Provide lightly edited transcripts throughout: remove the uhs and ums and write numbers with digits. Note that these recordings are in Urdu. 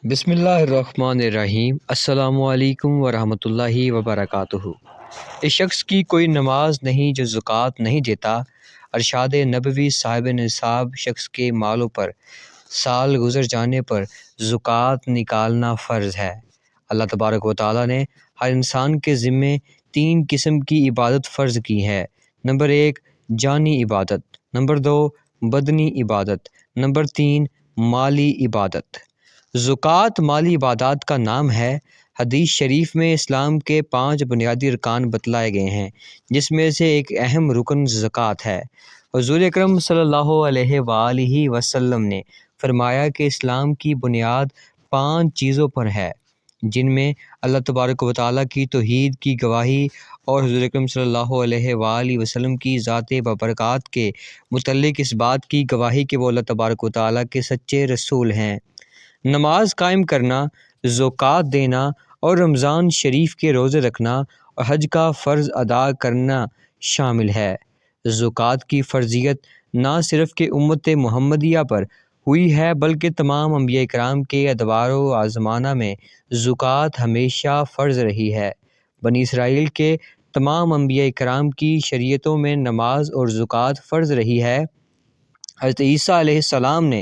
بسم اللہ الرحمن الرحیم۔ السلام علیکم ورحمۃ اللہ وبرکاتہ۔ اس شخص کی کوئی نماز نہیں جو زکوٰۃ نہیں دیتا۔ ارشاد نبوی صاحب نصاب شخص کے مالوں پر سال گزر جانے پر زکوٰۃ نکالنا فرض ہے۔ اللہ تبارک و تعالیٰ نے ہر انسان کے ذمے 3 قسم کی عبادت فرض کی ہے۔ نمبر 1 جانی عبادت، نمبر 2 بدنی عبادت، نمبر 3 مالی عبادت۔ زکوٰۃ مالی عبادات کا نام ہے۔ حدیث شریف میں اسلام کے 5 بنیادی ارکان بتلائے گئے ہیں، جس میں سے ایک اہم رکن زکوٰۃ ہے۔ حضور اکرم صلی اللہ علیہ وآلہ وسلم نے فرمایا کہ اسلام کی بنیاد 5 چیزوں پر ہے، جن میں اللہ تبارک و تعالیٰ کی توحید کی گواہی اور حضور اکرم صلی اللہ علیہ وآلہ وسلم کی ذات بابرکات کے متعلق اس بات کی گواہی کہ وہ اللہ تبارک و تعالیٰ کے سچے رسول ہیں۔ نماز قائم کرنا، زکوٰۃ دینا اور رمضان شریف کے روزے رکھنا اور حج کا فرض ادا کرنا شامل ہے۔ زکوٰۃ کی فرضیت نہ صرف کہ امت محمدیہ پر ہوئی ہے بلکہ تمام انبیاء کرام کے ادوار و آزمانہ میں زکوٰۃ ہمیشہ فرض رہی ہے۔ بنی اسرائیل کے تمام انبیاء کرام کی شریعتوں میں نماز اور زکوٰۃ فرض رہی ہے۔ حضرت عیسیٰ علیہ السلام نے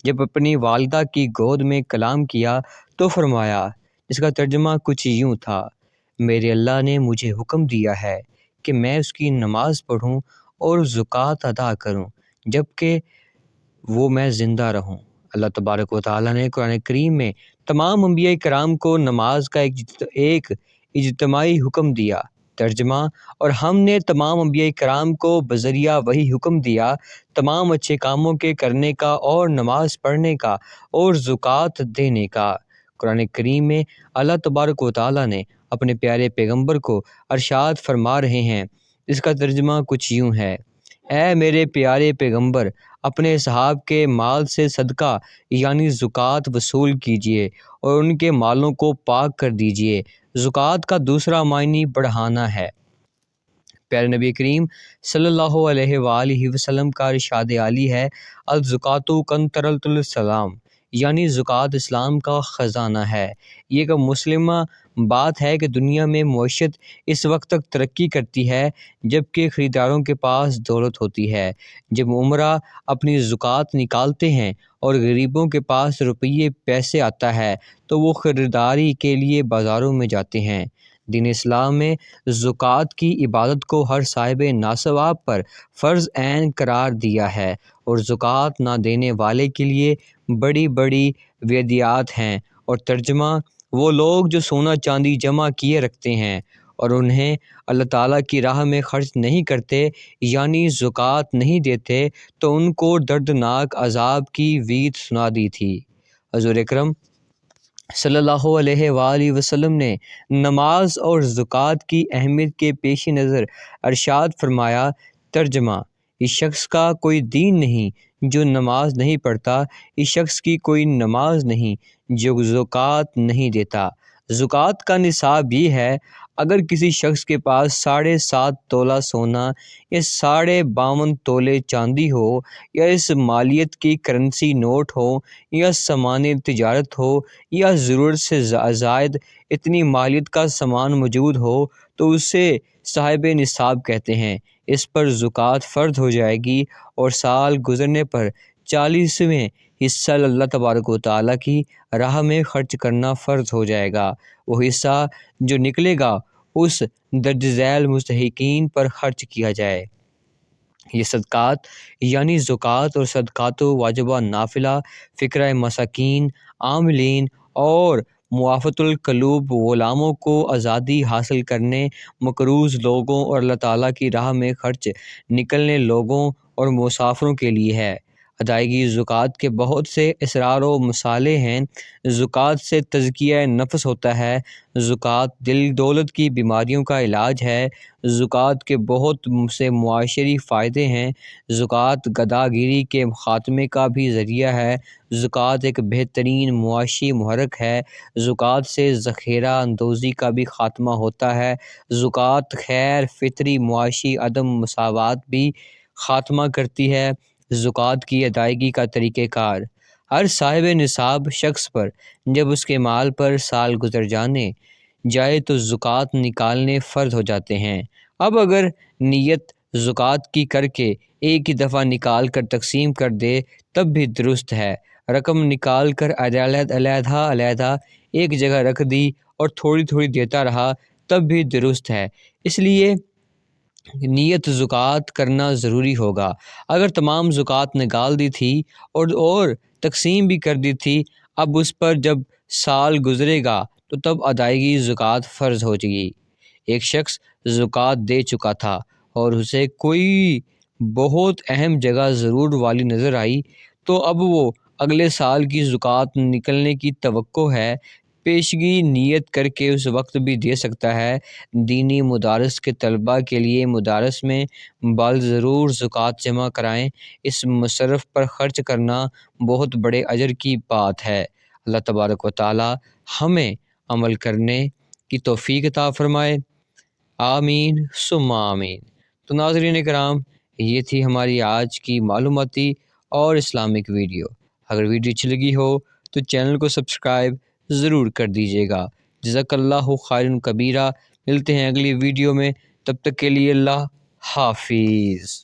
جب اپنی والدہ کی گود میں کلام کیا تو فرمایا، جس کا ترجمہ کچھ یوں تھا: میرے اللہ نے مجھے حکم دیا ہے کہ میں اس کی نماز پڑھوں اور زکوٰۃ ادا کروں جب کہ میں زندہ رہوں۔ اللہ تبارک و تعالیٰ نے قرآن کریم میں تمام انبیاء کرام کو نماز کا ایک اجتماعی حکم دیا۔ ترجمہ: اور ہم نے تمام انبیاء کرام کو بذریعہ وحی حکم دیا تمام اچھے کاموں کے کرنے کا اور نماز پڑھنے کا اور زکوٰۃ دینے کا۔ قرآن کریم میں اللہ تبارک و تعالیٰ نے اپنے پیارے پیغمبر کو ارشاد فرما رہے ہیں، اس کا ترجمہ کچھ یوں ہے: اے میرے پیارے پیغمبر، اپنے اصحاب کے مال سے صدقہ یعنی زکوٰۃ وصول کیجیے اور ان کے مالوں کو پاک کر دیجیے۔ زکوٰۃ کا دوسرا معنی بڑھانا ہے۔ پیارے نبی کریم صلی اللہ علیہ وآلہ وسلم کا ارشاد عالی ہے: الزکوٰۃ کنزۃ الاسلام، یعنی زکوٰۃ اسلام کا خزانہ ہے۔ یہ ایک مسلمہ بات ہے کہ دنیا میں معیشت اس وقت تک ترقی کرتی ہے جب کہ خریداروں کے پاس دولت ہوتی ہے۔ جب عمرا اپنی زکوٰۃ نکالتے ہیں اور غریبوں کے پاس روپیے پیسے آتا ہے تو وہ خریداری کے لیے بازاروں میں جاتے ہیں۔ دین اسلام میں زکوٰۃ کی عبادت کو ہر صاحب ناصاب پر فرض عین قرار دیا ہے اور زکوٰۃ نہ دینے والے کے لیے بڑی بڑی وعیدات ہیں۔ اور ترجمہ: وہ لوگ جو سونا چاندی جمع کیے رکھتے ہیں اور انہیں اللہ تعالیٰ کی راہ میں خرچ نہیں کرتے یعنی زکوٰۃ نہیں دیتے تو ان کو دردناک عذاب کی وعید سنا دی تھی۔ حضور اکرم صلی اللہ علیہ وآلہ وسلم نے نماز اور زکوٰۃ کی اہمیت کے پیش نظر ارشاد فرمایا، ترجمہ: اس شخص کا کوئی دین نہیں جو نماز نہیں پڑھتا، اس شخص کی کوئی نماز نہیں جو زکوٰۃ نہیں دیتا۔ زکوٰۃ کا نصاب یہ ہے: اگر کسی شخص کے پاس 7.5 تولہ سونا یا 52 تولے چاندی ہو یا اس مالیت کی کرنسی نوٹ ہو یا سامان تجارت ہو یا ضرورت سے زائد اتنی مالیت کا سامان موجود ہو تو اسے صاحب نصاب کہتے ہیں۔ اس پر زکوٰۃ فرض ہو جائے گی اور سال گزرنے پر 40واں حصہ اللہ تبارک و تعالیٰ کی راہ میں خرچ کرنا فرض ہو جائے گا۔ وہ حصہ جو نکلے گا اس درج ذیل مستحقین پر خرچ کیا جائے۔ یہ صدقات یعنی زکوٰۃ اور صدقات واجبہ نافلہ، فقراء مساکین، عاملین اور معافۃ القلوب غلاموں کو آزادی حاصل کرنے، مقروض لوگوں اور اللہ تعالیٰ کی راہ میں خرچ نکلنے لوگوں اور مسافروں کے لیے ہے۔ ادائیگی زکوٰۃ کے بہت سے اسرار و مصالح ہیں۔ زکوٰۃ سے تزکیہ نفس ہوتا ہے۔ زکوٰۃ دل دولت کی بیماریوں کا علاج ہے۔ زکوٰۃ کے بہت سے معاشری فائدے ہیں۔ زکوٰۃ گدھا گیری کے خاتمے کا بھی ذریعہ ہے۔ زکوٰۃ ایک بہترین معاشی محرک ہے۔ زکوٰۃ سے ذخیرہ اندوزی کا بھی خاتمہ ہوتا ہے۔ زکوٰۃ خیر فطری معاشی عدم مساوات بھی خاتمہ کرتی ہے۔ زکوٰۃ کی ادائیگی کا طریقہ کار: ہر صاحب نصاب شخص پر جب اس کے مال پر سال گزر جانے جائے تو زکوٰۃ نکالنے فرض ہو جاتے ہیں۔ اب اگر نیت زکوٰۃ کی کر کے ایک ہی دفعہ نکال کر تقسیم کر دے تب بھی درست ہے۔ رقم نکال کر علیحدہ ایک جگہ رکھ دی اور تھوڑی تھوڑی دیتا رہا تب بھی درست ہے، اس لیے نیت زکوٰۃ کرنا ضروری ہوگا۔ اگر تمام زکوٰۃ نکال دی تھی اور تقسیم بھی کر دی تھی، اب اس پر جب سال گزرے گا تو تب ادائیگی زکوٰۃ فرض ہو جائے گی۔ ایک شخص زکوٰۃ دے چکا تھا اور اسے کوئی بہت اہم جگہ ضرور والی نظر آئی تو اب وہ اگلے سال کی زکوٰۃ نکلنے کی توقع ہے، پیشگی نیت کر کے اس وقت بھی دے سکتا ہے۔ دینی مدارس کے طلباء کے لیے مدارس میں ضرور زکوٰۃ جمع کرائیں، اس مصرف پر خرچ کرنا بہت بڑے اجر کی بات ہے۔ اللہ تبارک و تعالی ہمیں عمل کرنے کی توفیق عطا فرمائے، آمین ثم آمین۔ تو ناظرین کرام، یہ تھی ہماری آج کی معلوماتی اور اسلامک ویڈیو۔ اگر ویڈیو اچھی لگی ہو تو چینل کو سبسکرائب ضرور کر دیجیے گا۔ جزاک اللہ خیرا کبیرہ۔ ملتے ہیں اگلی ویڈیو میں، تب تک کے لیے اللہ حافظ۔